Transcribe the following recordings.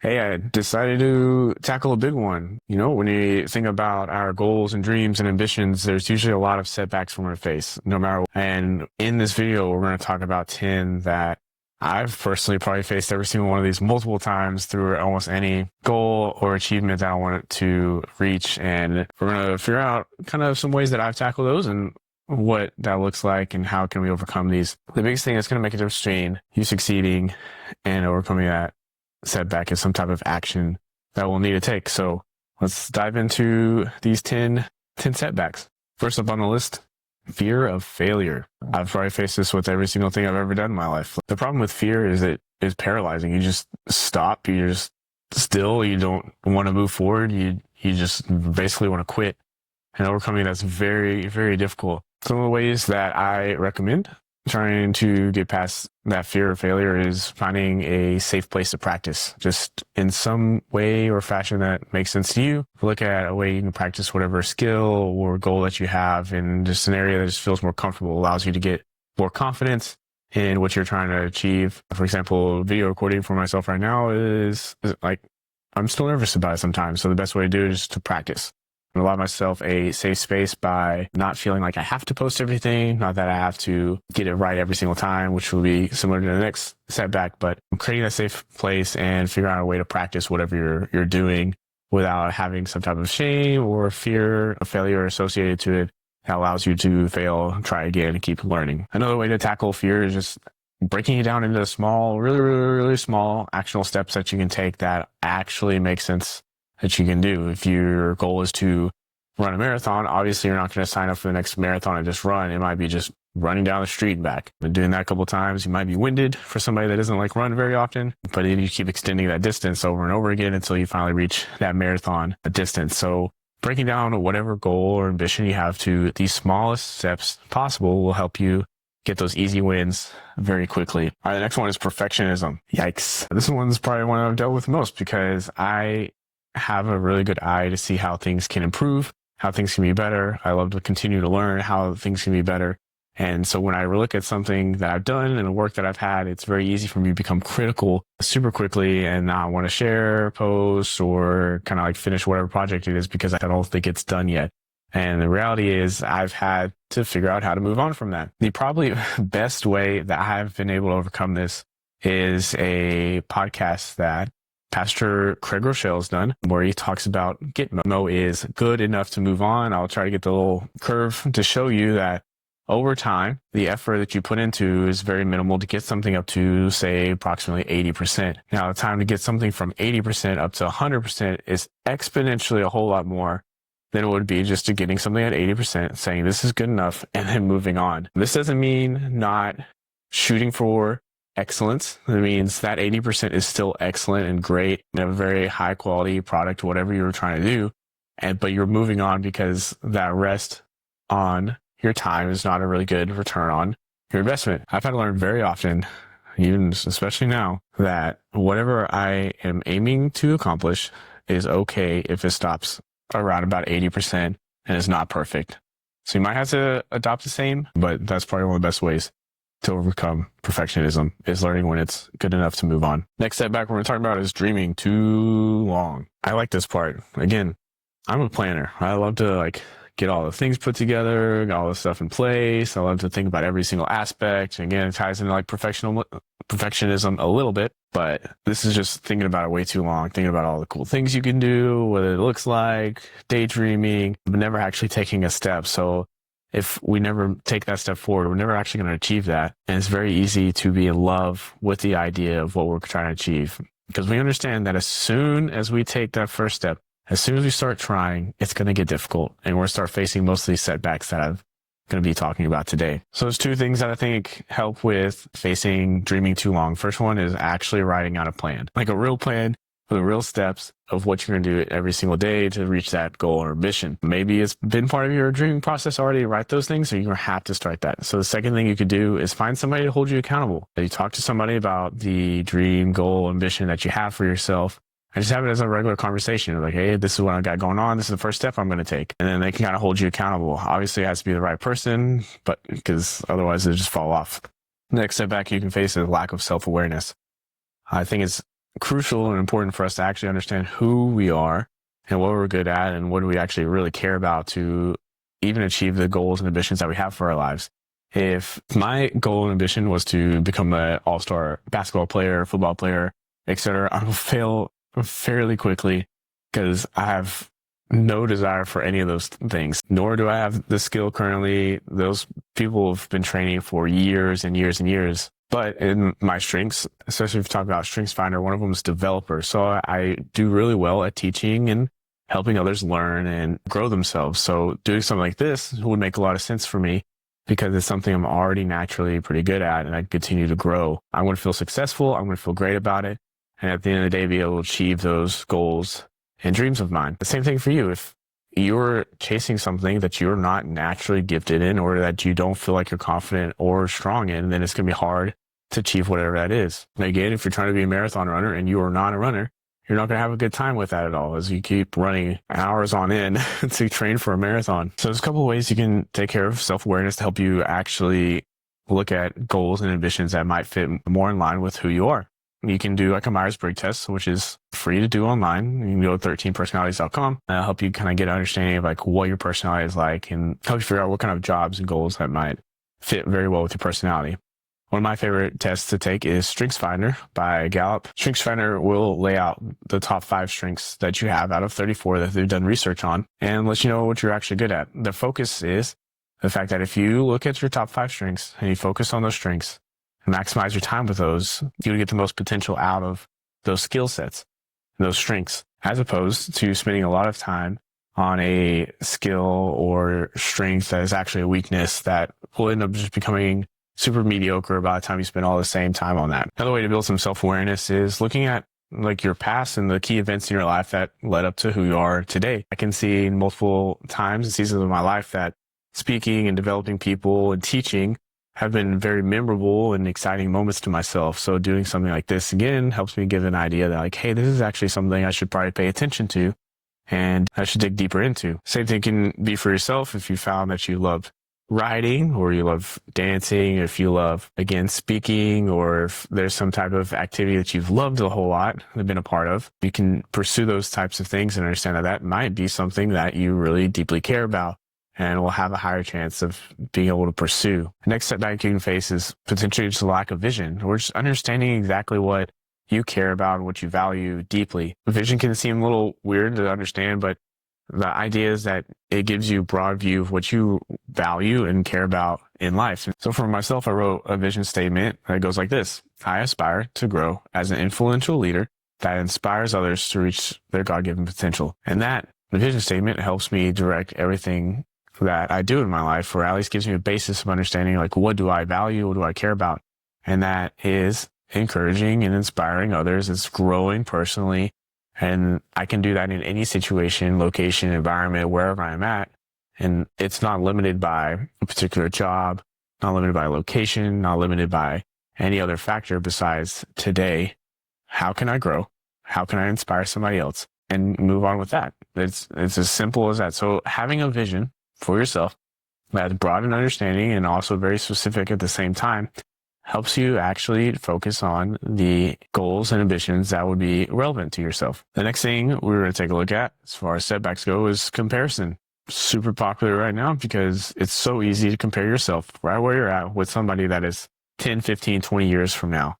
Hey, I decided to tackle a big one. When you think about our goals and dreams and ambitions, there's usually a lot of setbacks we're going to face, no matter what. And in this video, we're going to talk about 10 that I've personally probably faced every single one of these multiple times through almost any goal or achievement that I want to reach. And we're going to figure out kind of some ways that I've tackled those and what that looks like and how can we overcome these. The biggest thing that's going to make a difference between you succeeding and overcoming that setback is some type of action that we'll need to take. So let's dive into these 10 setbacks. First up on the list, fear of failure. I've probably faced this with every single thing I've ever done in my life. The problem with fear is it is paralyzing. You just stop. You're just still. You don't want to move forward. You just basically want to quit. And overcoming that's very, very difficult. Some of the ways that I recommend trying to get past that fear of failure is finding a safe place to practice, just in some way or fashion that makes sense to you. Look at a way you can practice whatever skill or goal that you have in just an area that just feels more comfortable, allows you to get more confidence in what you're trying to achieve. For example, video recording for myself right now is like, I'm still nervous about it sometimes. So the best way to do it is to practice. And allow myself a safe space by not feeling like I have to post everything, not that I have to get it right every single time, which will be similar to the next setback, but creating a safe place and figuring out a way to practice whatever you're doing without having some type of shame or fear of failure associated to it. That allows you to fail, try again, and keep learning. Another way to tackle fear is just breaking it down into small, really, really, really small actionable steps that you can take that actually make sense that you can do. If your goal is to run a marathon, obviously you're not going to sign up for the next marathon and just run. It might be just running down the street and back. But doing that a couple of times, you might be winded for somebody that doesn't like run very often, but then you keep extending that distance over and over again until you finally reach that marathon distance. So breaking down whatever goal or ambition you have to the smallest steps possible will help you get those easy wins very quickly. All right, the next one is perfectionism. Yikes. This one's probably one I've dealt with most because I have a really good eye to see how things can improve, how things can be better. I love to continue to learn how things can be better. And so when I look at something that I've done and the work that I've had, it's very easy for me to become critical super quickly and not want to share, post, or kind of like finish whatever project it is because I don't think it's done yet. And the reality is I've had to figure out how to move on from that. The probably best way that I've been able to overcome this is a podcast that Pastor Craig Rochelle's done, where he talks about Gitmo is good enough to move on. I'll try to get the little curve to show you that over time, the effort that you put into is very minimal to get something up to, say, approximately 80%. Now, the time to get something from 80% up to 100% is exponentially a whole lot more than it would be just to getting something at 80%, saying this is good enough, and then moving on. This doesn't mean not shooting for excellence. It means that 80% is still excellent and great and a very high quality product, whatever you're trying to do. But you're moving on because that rest on your time is not a really good return on your investment. I've had to learn very often, even especially now, that whatever I am aiming to accomplish is okay if it stops around about 80% and is not perfect. So you might have to adopt the same, but that's probably one of the best ways to overcome perfectionism is learning when it's good enough to move on. Next setback we're going to talk about is dreaming too long. I like this part. Again, I'm a planner. I love to get all the things put together, get all the stuff in place. I love to think about every single aspect. Again, it ties into perfectionism a little bit, but this is just thinking about it way too long, thinking about all the cool things you can do, what it looks like, daydreaming, but never actually taking a step. So if we never take that step forward, we're never actually going to achieve that. And it's very easy to be in love with the idea of what we're trying to achieve because we understand that as soon as we take that first step, as soon as we start trying, it's going to get difficult and we're going to start facing most of these setbacks that I'm going to be talking about today. So there's two things that I think help with facing dreaming too long. First one is actually writing out a plan, like a real plan for the real steps of what you're going to do every single day to reach that goal or mission. Maybe it's been part of your dreaming process already to write those things, so you're going to have to start that. So the second thing you could do is find somebody to hold you accountable. You talk to somebody about the dream, goal, ambition that you have for yourself. And just have it as a regular conversation. Like, hey, this is what I got going on. This is the first step I'm going to take. And then they can kind of hold you accountable. Obviously, it has to be the right person, but because otherwise it'll just fall off. Next setback you can face is lack of self-awareness. I think it's crucial and important for us to actually understand who we are and what we're good at and what do we actually really care about to even achieve the goals and ambitions that we have for our lives. If my goal and ambition was to become an all-star basketball player, football player, etc., I will fail fairly quickly because I have no desire for any of those things, nor do I have the skill currently. Those people have been training for years and years and years. But in my strengths, especially if you talk about Strengths Finder, one of them is developer. So I do really well at teaching and helping others learn and grow themselves. So doing something like this would make a lot of sense for me because it's something I'm already naturally pretty good at and I continue to grow. I want to feel successful. I'm going to feel great about it. And at the end of the day, be able to achieve those goals and dreams of mine. The same thing for you. If you're chasing something that you're not naturally gifted in or that you don't feel like you're confident or strong in, then it's going to be hard to achieve whatever that is. And again, if you're trying to be a marathon runner and you are not a runner, you're not going to have a good time with that at all as you keep running hours on end to train for a marathon. So there's a couple of ways you can take care of self-awareness to help you actually look at goals and ambitions that might fit more in line with who you are. You can do like a Myers-Briggs test, which is free to do online. You can go to 13personalities.com. That'll help you kind of get an understanding of like what your personality is like and help you figure out what kind of jobs and goals that might fit very well with your personality. One of my favorite tests to take is Strengths Finder by Gallup. Strengths Finder will lay out the top 5 strengths that you have out of 34 that they've done research on and let you know what you're actually good at. The focus is the fact that if you look at your top 5 strengths and you focus on those strengths, maximize your time with those, you'll get the most potential out of those skill sets, those strengths, as opposed to spending a lot of time on a skill or strength that is actually a weakness that will end up just becoming super mediocre by the time you spend all the same time on that. Another way to build some self-awareness is looking at like your past and the key events in your life that led up to who you are today. I can see multiple times and seasons of my life that speaking and developing people and teaching have been very memorable and exciting moments to myself. So doing something like this again helps me give an idea that like, hey, this is actually something I should probably pay attention to and I should dig deeper into. Same thing can be for yourself if you found that you loved writing or you love dancing, if you love, again, speaking, or if there's some type of activity that you've loved a whole lot and been a part of, you can pursue those types of things and understand that that might be something that you really deeply care about and will have a higher chance of being able to pursue. The next setback you can face is potentially just a lack of vision, or just understanding exactly what you care about and what you value deeply. Vision can seem a little weird to understand, but the idea is that it gives you a broad view of what you value and care about in life. So for myself, I wrote a vision statement that goes like this: I aspire to grow as an influential leader that inspires others to reach their God-given potential. And that vision statement helps me direct everything that I do in my life, or at least gives me a basis of understanding, like, what do I value? What do I care about? And that is encouraging and inspiring others. It's growing personally. And I can do that in any situation, location, environment, wherever I'm at. And it's not limited by a particular job, not limited by location, not limited by any other factor besides today. How can I grow? How can I inspire somebody else? And move on with that. It's as simple as that. So having a vision for yourself that's broad in understanding and also very specific at the same time helps you actually focus on the goals and ambitions that would be relevant to yourself. The next thing we're going to take a look at as far as setbacks go is comparison. Super popular right now because it's so easy to compare yourself right where you're at with somebody that is 10, 15, 20 years from now,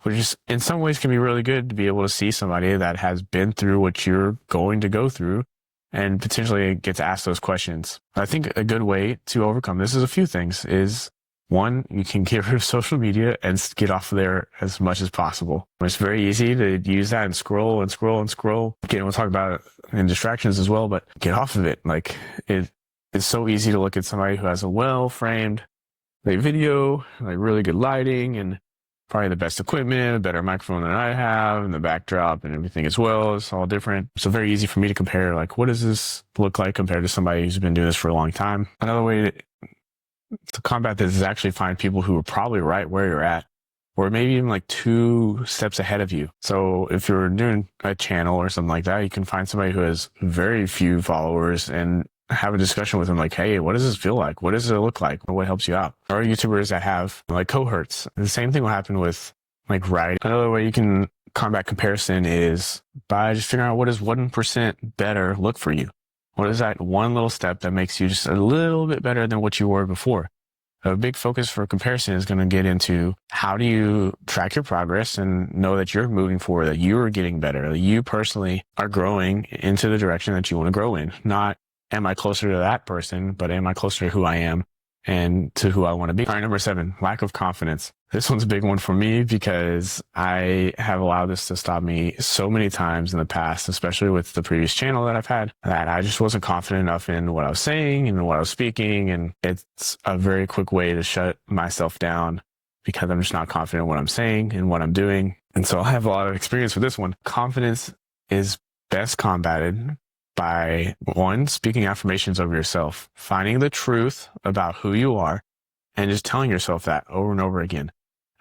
which is in some ways can be really good to be able to see somebody that has been through what you're going to go through and potentially get to ask those questions. I think a good way to overcome this is a few things. Is one, you can get rid of social media and get off of there as much as possible. It's very easy to use that and scroll and scroll and scroll. Again, we'll talk about it in distractions as well, but get off of it. Like, it is so easy to look at somebody who has a well-framed video, like really good lighting and probably the best equipment, a better microphone than I have, and the backdrop and everything as well. It's all different. So very easy for me to compare, like, what does this look like compared to somebody who's been doing this for a long time? Another way to combat this is actually find people who are probably right where you're at, or maybe even like 2 steps ahead of you. So if you're doing a channel or something like that, you can find somebody who has very few followers and have a discussion with them like, hey, what does this feel like? What does it look like? What helps you out? Or YouTubers that have like cohorts. The same thing will happen with like writing. Another way you can combat comparison is by just figuring out what does 1% better look for you. What is that one little step that makes you just a little bit better than what you were before? A big focus for comparison is going to get into how do you track your progress and know that you're moving forward, that you are getting better, that you personally are growing into the direction that you want to grow in. Not, am I closer to that person, but am I closer to who I am and to who I want to be? All right, number 7, lack of confidence. This one's a big one for me because I have allowed this to stop me so many times in the past, especially with the previous channel that I've had, that I just wasn't confident enough in what I was saying and what I was speaking. And it's a very quick way to shut myself down because I'm just not confident in what I'm saying and what I'm doing. And so I have a lot of experience with this one. Confidence is best combated by 1, speaking affirmations over yourself, finding the truth about who you are, and just telling yourself that over and over again.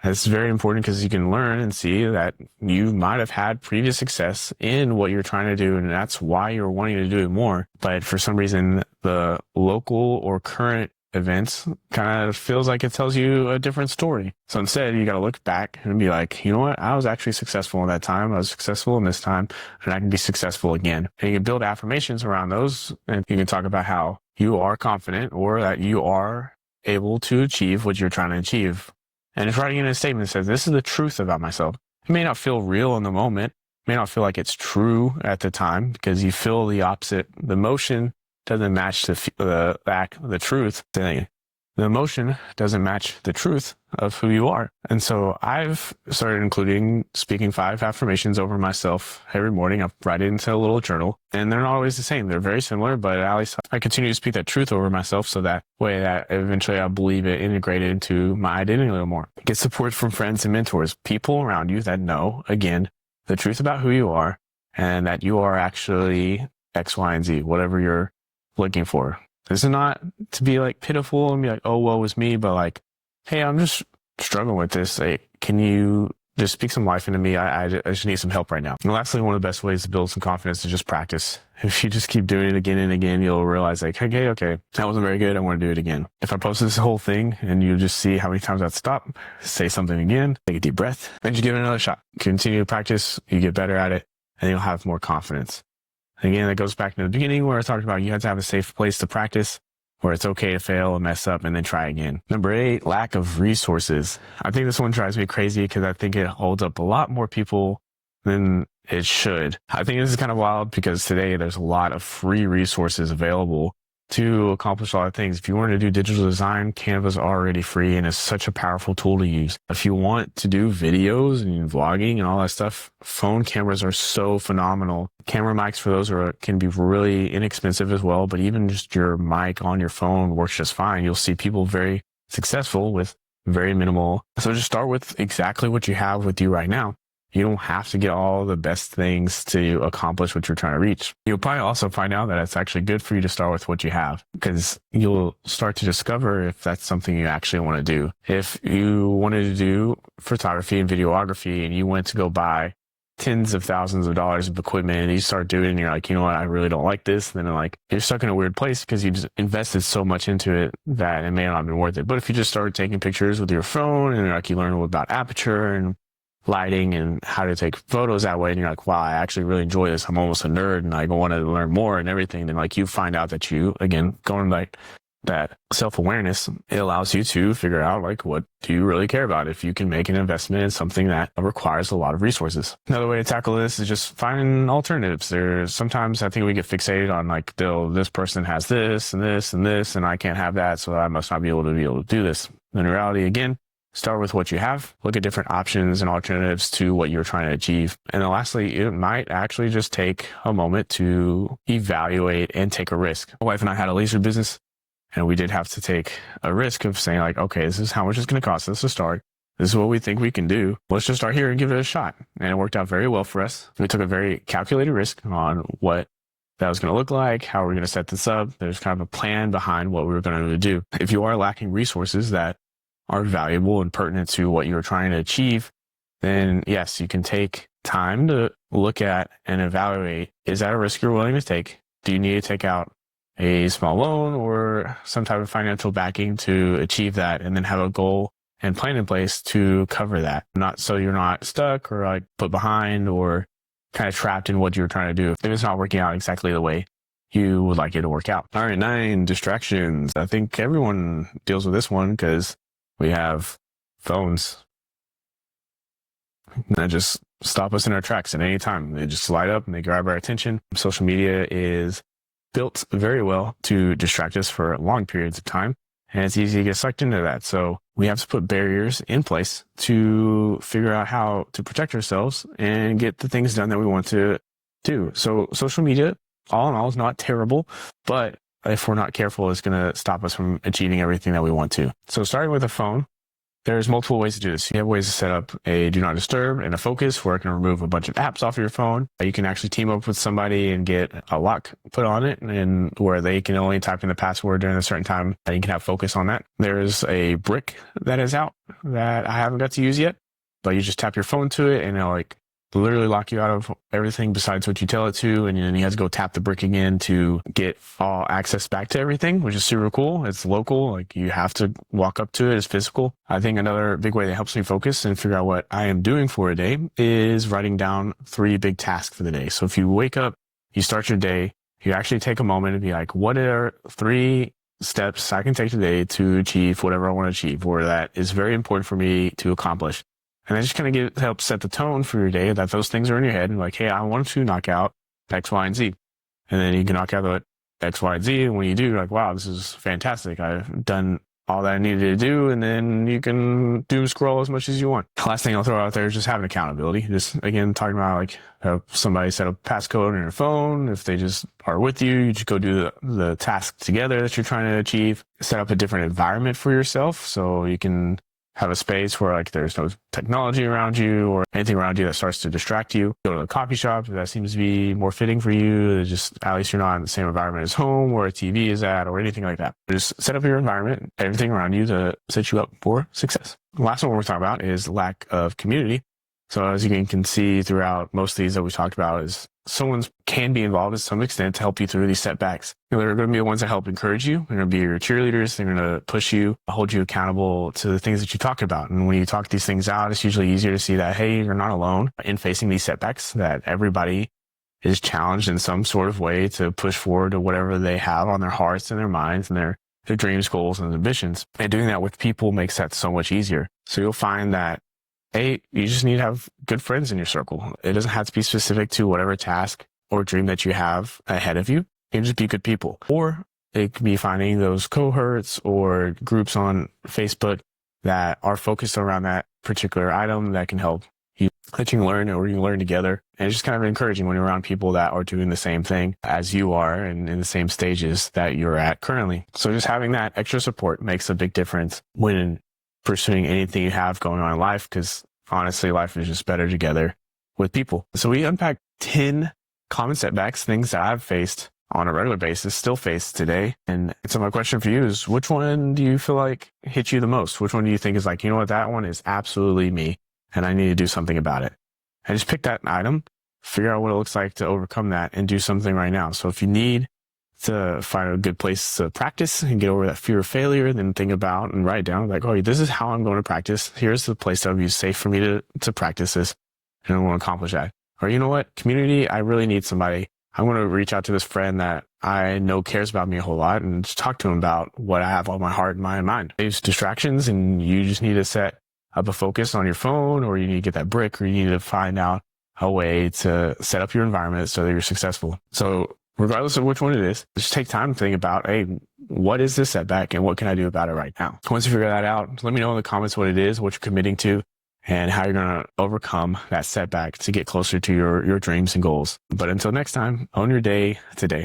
It's very important because you can learn and see that you might have had previous success in what you're trying to do, and that's why you're wanting to do it more. But for some reason, the local or current events kind of feels like it tells you a different story. So instead, you got to look back and be like, you know what? I was actually successful in that time. I was successful in this time, and I can be successful again. And you can build affirmations around those, and you can talk about how you are confident or that you are able to achieve what you're trying to achieve. And it's writing in a statement that says, this is the truth about myself. It may not feel real in the moment, it may not feel like it's true at the time because you feel the opposite. The emotion doesn't match the truth. The emotion doesn't match the truth of who you are. And so I've started including speaking 5 affirmations over myself every morning. I write it into a little journal, and they're not always the same. They're very similar, but at least I continue to speak that truth over myself so that way that eventually I'll believe it integrated into my identity a little more. Get support from friends and mentors, people around you that know, again, the truth about who you are and that you are actually X, Y, and Z, whatever you're looking for. This is not to be like pitiful and be like, oh, woe is me, but like, hey, I'm just struggling with this. Like, can you just speak some life into me? I just need some help right now. And lastly, one of the best ways to build some confidence is just practice. If you just keep doing it again and again, you'll realize like, okay, that wasn't very good. I want to do it again. If I post this whole thing and you just see how many times I'd stop, say something again, take a deep breath, and just give it another shot. Continue to practice, you get better at it, and you'll have more confidence. Again, that goes back to the beginning where I talked about you have to have a safe place to practice where it's okay to fail and mess up and then try again. Number 8, lack of resources. I think this one drives me crazy because I think it holds up a lot more people than it should. I think this is kind of wild because today there's a lot of free resources available to accomplish a lot of things. If you want to do digital design, Canva's already free and it's such a powerful tool to use. If you want to do videos and vlogging and all that stuff, phone cameras are so phenomenal. Camera mics for those can be really inexpensive as well, but even just your mic on your phone works just fine. You'll see people very successful with very minimal. So just start with exactly what you have with you right now. You don't have to get all the best things to accomplish what you're trying to reach. You'll probably also find out that it's actually good for you to start with what you have because you'll start to discover if that's something you actually want to do. If you wanted to do photography and videography and you went to go buy tens of thousands of dollars of equipment and you start doing it and you're like, you know what, I really don't like this. And then like you're stuck in a weird place because you just invested so much into it that it may not have been worth it. But if you just started taking pictures with your phone and like you learn about aperture and lighting and how to take photos that way, and you're like, wow, I actually really enjoy this. I'm almost a nerd and I want to learn more and everything. Then like you find out that you, again, going like that self-awareness, it allows you to figure out like, what do you really care about if you can make an investment in something that requires a lot of resources. Another way to tackle this is just finding alternatives. There's sometimes I think we get fixated on like, this person has this and this and this, and I can't have that, so I must not be able to do this. In reality, again, start with what you have, look at different options and alternatives to what you're trying to achieve. And then lastly, it might actually just take a moment to evaluate and take a risk. My wife and I had a laser business, and we did have to take a risk of saying like, okay, this is how much it's going to cost us to start. This is what we think we can do. Let's just start here and give it a shot. And it worked out very well for us. We took a very calculated risk on what that was going to look like, how we're going to set this up. There's kind of a plan behind what we were going to do. If you are lacking resources that are valuable and pertinent to what you're trying to achieve, then yes, you can take time to look at and evaluate, is that a risk you're willing to take? Do you need to take out a small loan or some type of financial backing to achieve that, and then have a goal and plan in place to cover that. Not so you're not stuck or like put behind or kind of trapped in what you're trying to do if it's not working out exactly the way you would like it to work out. All right, 9, distractions. I think everyone deals with this one because we have phones that just stop us in our tracks at any time. They just light up and they grab our attention. Social media is built very well to distract us for long periods of time, and it's easy to get sucked into that. So we have to put barriers in place to figure out how to protect ourselves and get the things done that we want to do. So social media, all in all, is not terrible, but if we're not careful, it's going to stop us from achieving everything that we want to. So starting with a phone, there's multiple ways to do this. You have ways to set up a do not disturb and a focus where it can remove a bunch of apps off of your phone. You can actually team up with somebody and get a lock put on it, and where they can only type in the password during a certain time, and you can have focus on that. There's a brick that is out that I haven't got to use yet, but you just tap your phone to it and it'll like literally lock you out of everything besides what you tell it to, and then you have to go tap the brick again to get all access back to everything, which is super cool. It's local, like you have to walk up to it. It's physical. I think another big way that helps me focus and figure out what I am doing for a day is writing down 3 big tasks for the day. So if you wake up, you start your day, you actually take a moment and be like, what are 3 steps I can take today to achieve whatever I want to achieve, or that is very important for me to accomplish. And that just kind of helps set the tone for your day, that those things are in your head and like, hey, I want to knock out X, Y, and Z. And then you can knock out the X, Y, and Z. And when you do, you're like, wow, this is fantastic. I've done all that I needed to do. And then you can doom scroll as much as you want. The last thing I'll throw out there is just having accountability. Just, again, talking about like somebody set a passcode on your phone. If they just are with you, you just go do the task together that you're trying to achieve. Set up a different environment for yourself so you can have a space where like there's no technology around you or anything around you that starts to distract you. Go to the coffee shop if that seems to be more fitting for you. Just at least you're not in the same environment as home where a TV is at or anything like that. Just set up your environment, everything around you to set you up for success. The last one we're talking about is lack of community. So as you can see throughout most of these that we talked about is someone can be involved to some extent to help you through these setbacks. They're going to be the ones that help encourage you. They're going to be your cheerleaders. They're going to push you, hold you accountable to the things that you talk about. And when you talk these things out, it's usually easier to see that, hey, you're not alone in facing these setbacks, that everybody is challenged in some sort of way to push forward to whatever they have on their hearts and their minds and their dreams, goals, and ambitions. And doing that with people makes that so much easier. So you'll find that hey, you just need to have good friends in your circle. It doesn't have to be specific to whatever task or dream that you have ahead of you. It can just be good people. Or it could be finding those cohorts or groups on Facebook that are focused around that particular item that can help you, that you can learn or you can learn together. And it's just kind of encouraging when you're around people that are doing the same thing as you are and in the same stages that you're at currently. So just having that extra support makes a big difference when pursuing anything you have going on in life, because honestly, life is just better together with people. So we unpacked 10 common setbacks, things that I've faced on a regular basis, still face today. And so my question for you is, which one do you feel like hit you the most? Which one do you think is like, you know what, that one is absolutely me and I need to do something about it? And just pick that item, figure out what it looks like to overcome that and do something right now. So if you need to find a good place to practice and get over that fear of failure, then think about and write down like, oh, this is how I'm going to practice. Here's the place that would be safe for me to practice this. And I want to accomplish that. Or you know what, community, I really need somebody. I'm going to reach out to this friend that I know cares about me a whole lot and just talk to him about what I have on my heart and my mind. There's distractions and you just need to set up a focus on your phone, or you need to get that brick, or you need to find out a way to set up your environment so that you're successful. So regardless of which one it is, just take time to think about, hey, what is this setback and what can I do about it right now? Once you figure that out, let me know in the comments what it is, what you're committing to, and how you're going to overcome that setback to get closer to your dreams and goals. But until next time, own your day today.